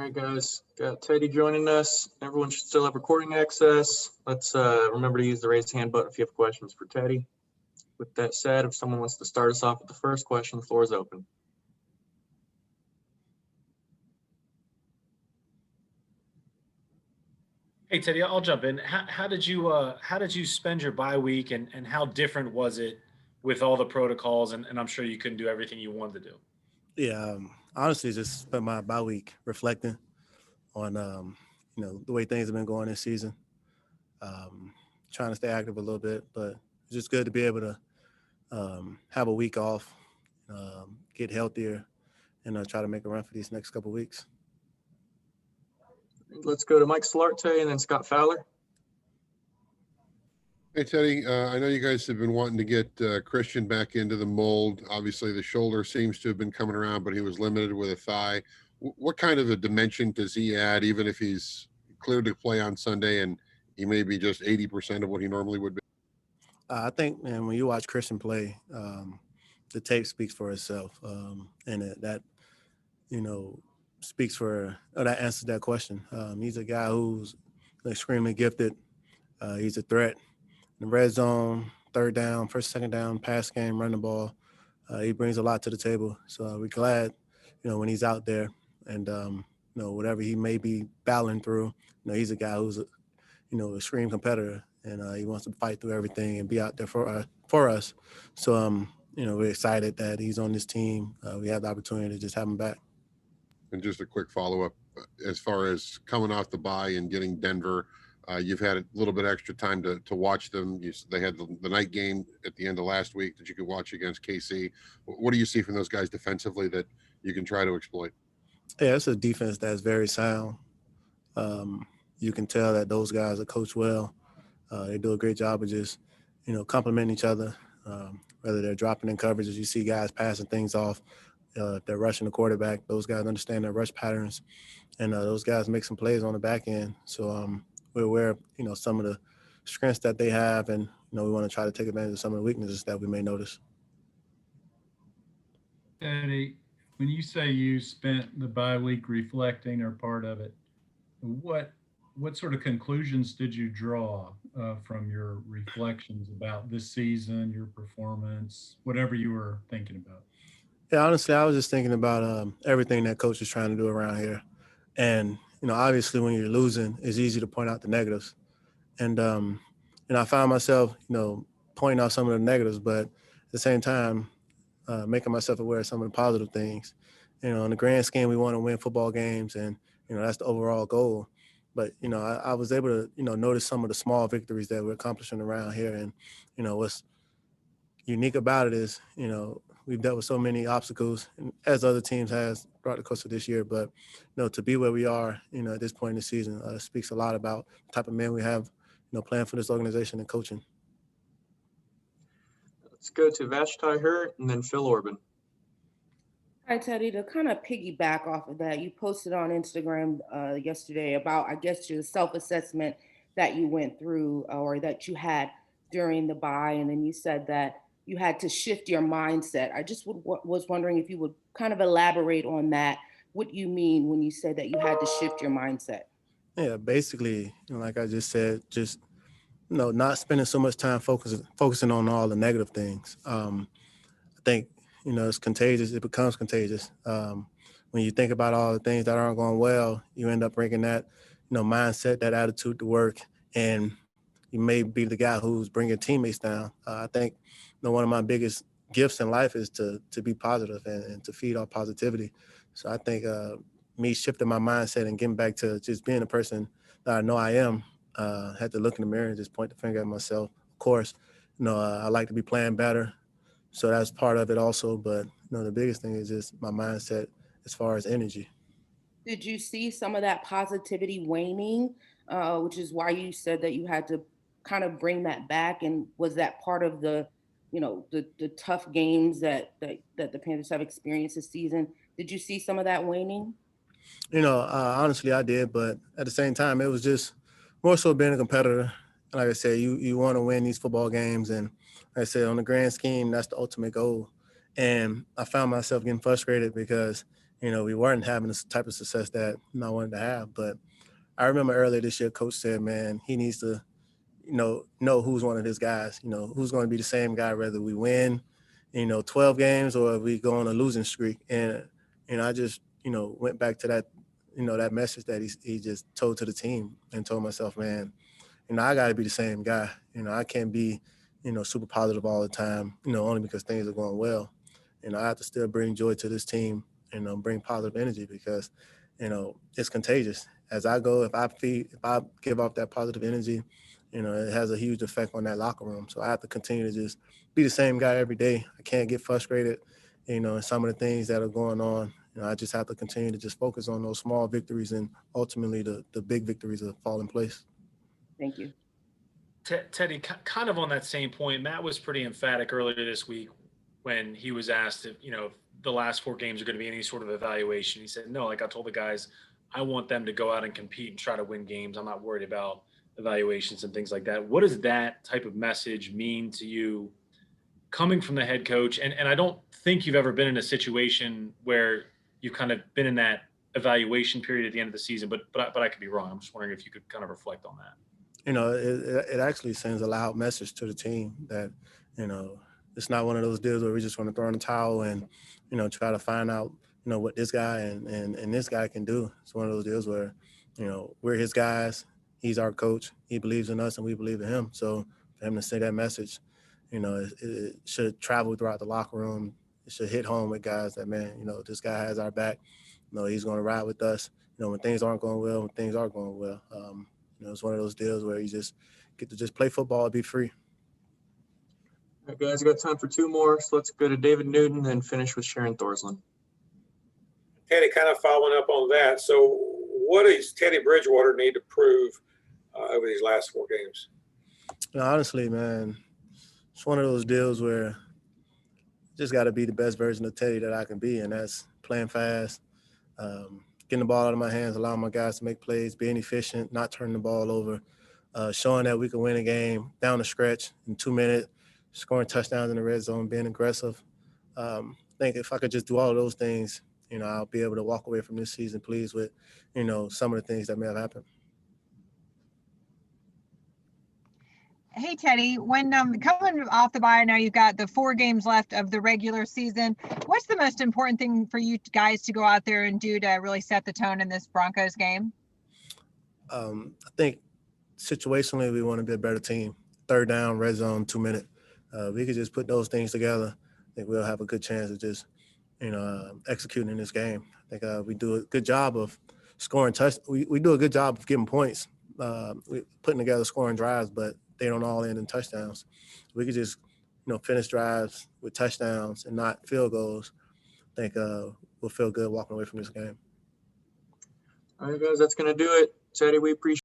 All right, guys, got Teddy joining us. Everyone should still have recording access. Let's remember to use the raise hand button if you have questions for Teddy. With that said, if someone wants to start us off with the first question, the floor is open. Hey Teddy, I'll jump in. How did you spend your bye week and how different was it with all the protocols and I'm sure you couldn't do everything you wanted to do. Yeah, honestly, just spent my bye week reflecting on the way things have been going this season. Um, Trying to stay active a little bit, but it's just good to be able to have a week off, get healthier, and try to make a run for these next couple weeks. Let's go to Mike Solarte and then Scott Fowler. Hey, Teddy, I know you guys have been wanting to get Christian back into the mold. Obviously, the shoulder seems to have been coming around, but he was limited with a thigh. What kind of a dimension does he add, even if he's cleared to play on Sunday and he may be just 80% of what he normally would be? I think, man, when you watch Christian play, the tape speaks for itself, and that you know speaks for that answers that question. He's a guy who's extremely gifted. He's a threat in the red zone, third down, first, second down, pass game, run the ball. He brings a lot to the table. So we're glad, when he's out there and, whatever he may be battling through, he's a guy who's, a extreme competitor and he wants to fight through everything and be out there for us. So, we're excited that he's on this team. We have the opportunity to just have him back. And just a quick follow-up, as far as coming off the bye and getting Denver, you've had a little bit extra time to watch them. They had the night game at the end of last week that you could watch against KC. What do you see from those guys defensively that you can try to exploit? Yeah, it's a defense that's very sound. You can tell that those guys are coached well. They do a great job of just, complimenting each other. Whether they're dropping in coverage, as you see guys passing things off, if they're rushing the quarterback, those guys understand their rush patterns, and those guys make some plays on the back end. So we're aware of, some of the strengths that they have, and, we want to try to take advantage of some of the weaknesses that we may notice. Eddie, when you say you spent the bye week reflecting or part of it, what what sort of conclusions did you draw from your reflections about this season, your performance, whatever you were thinking about? Yeah, honestly, I was just thinking about everything that coach is trying to do around here. And, obviously when you're losing, it's easy to point out the negatives. And, I found myself, pointing out some of the negatives, but at the same time, making myself aware of some of the positive things. In the grand scheme, we want to win football games, and that's the overall goal. But I was able to notice some of the small victories that we're accomplishing around here, and what's unique about it is we've dealt with so many obstacles, as other teams has throughout the course of this year. But to be where we are, at this point in the season, speaks a lot about the type of men we have, playing for this organization and coaching. Let's go to Vashti Hurt and then Phil Orban. Hi, Teddy. To kind of piggyback off of that, you posted on Instagram yesterday about, I guess, your self assessment that you went through or that you had during the buy. And then you said that you had to shift your mindset. I just was wondering if you would kind of elaborate on that. What you mean when you say that you had to shift your mindset? Yeah, basically, like I just said, just not spending so much time focusing on all the negative things. I think it's contagious. It becomes contagious. When you think about all the things that aren't going well, you end up bringing that mindset, that attitude to work, and you may be the guy who's bringing teammates down. I think one of my biggest gifts in life is to be positive and to feed off positivity. So I think me shifting my mindset and getting back to just being the person that I know I am, had to look in the mirror and just point the finger at myself. Of course, I like to be playing better, so that's part of it also. But the biggest thing is just my mindset as far as energy. Did you see some of that positivity waning, which is why you said that you had to kind of bring that back? And was that part of the tough games that the Panthers have experienced this season? Did you see some of that waning? Honestly, I did, but at the same time, it was just more so being a competitor. Like I said, you want to win these football games, and like I said, on the grand scheme, that's the ultimate goal. And I found myself getting frustrated because, we weren't having the type of success that I wanted to have. But I remember earlier this year, Coach said, man, he needs to, know who's one of his guys, who's going to be the same guy, whether we win, 12 games or we go on a losing streak. And, I just, went back to that, that message that he just told to the team and told myself, man, I got to be the same guy. I can't be, super positive all the time, only because things are going well. I have to still bring joy to this team and bring positive energy because, it's contagious. As I go, if I give off that positive energy, it has a huge effect on that locker room. So I have to continue to just be the same guy every day. I can't get frustrated, in some of the things that are going on. I just have to continue to just focus on those small victories and ultimately the big victories that fall in place. Thank you. Teddy, kind of on that same point, Matt was pretty emphatic earlier this week when he was asked if, if the last 4 games are going to be any sort of evaluation. He said, no, like I told the guys, I want them to go out and compete and try to win games. I'm not worried about evaluations and things like that. What does that type of message mean to you coming from the head coach? And I don't think you've ever been in a situation where you've kind of been in that evaluation period at the end of the season, but I could be wrong. I'm just wondering if you could kind of reflect on that. It actually sends a loud message to the team that, it's not one of those deals where we just want to throw in the towel and, try to find out, what this guy and this guy can do. It's one of those deals where, we're his guys. He's our coach. He believes in us and we believe in him. So for him to say that message, it should travel throughout the locker room. It should hit home with guys that, man, this guy has our back. He's going to ride with us. When things aren't going well, when things are going well. It's one of those deals where you just get to just play football and be free. All right, guys, I got time for 2 more. So let's go to David Newton and finish with Sharon Thorsland. Teddy, kind of following up on that. So what does Teddy Bridgewater need to prove over these last 4 games? Honestly, man, it's one of those deals where I just got to be the best version of Teddy that I can be, and that's playing fast, getting the ball out of my hands, allowing my guys to make plays, being efficient, not turning the ball over, showing that we can win a game down the stretch in 2 minutes, scoring touchdowns in the red zone, being aggressive. I think if I could just do all of those things, I'll be able to walk away from this season pleased with, some of the things that may have happened. Hey, Teddy, when coming off the bye, now you've got the 4 games left of the regular season. What's the most important thing for you guys to go out there and do to really set the tone in this Broncos game? I think situationally we want to be a better team. 3rd down, red zone, 2 minute. We could just put those things together. I think we'll have a good chance of just, executing in this game. I think we do a good job of scoring we do a good job of getting points. We putting together scoring drives, but they don't all end in touchdowns. We could just, finish drives with touchdowns and not field goals. I think we'll feel good walking away from this game. All right, guys, that's going to do it. Teddy, we appreciate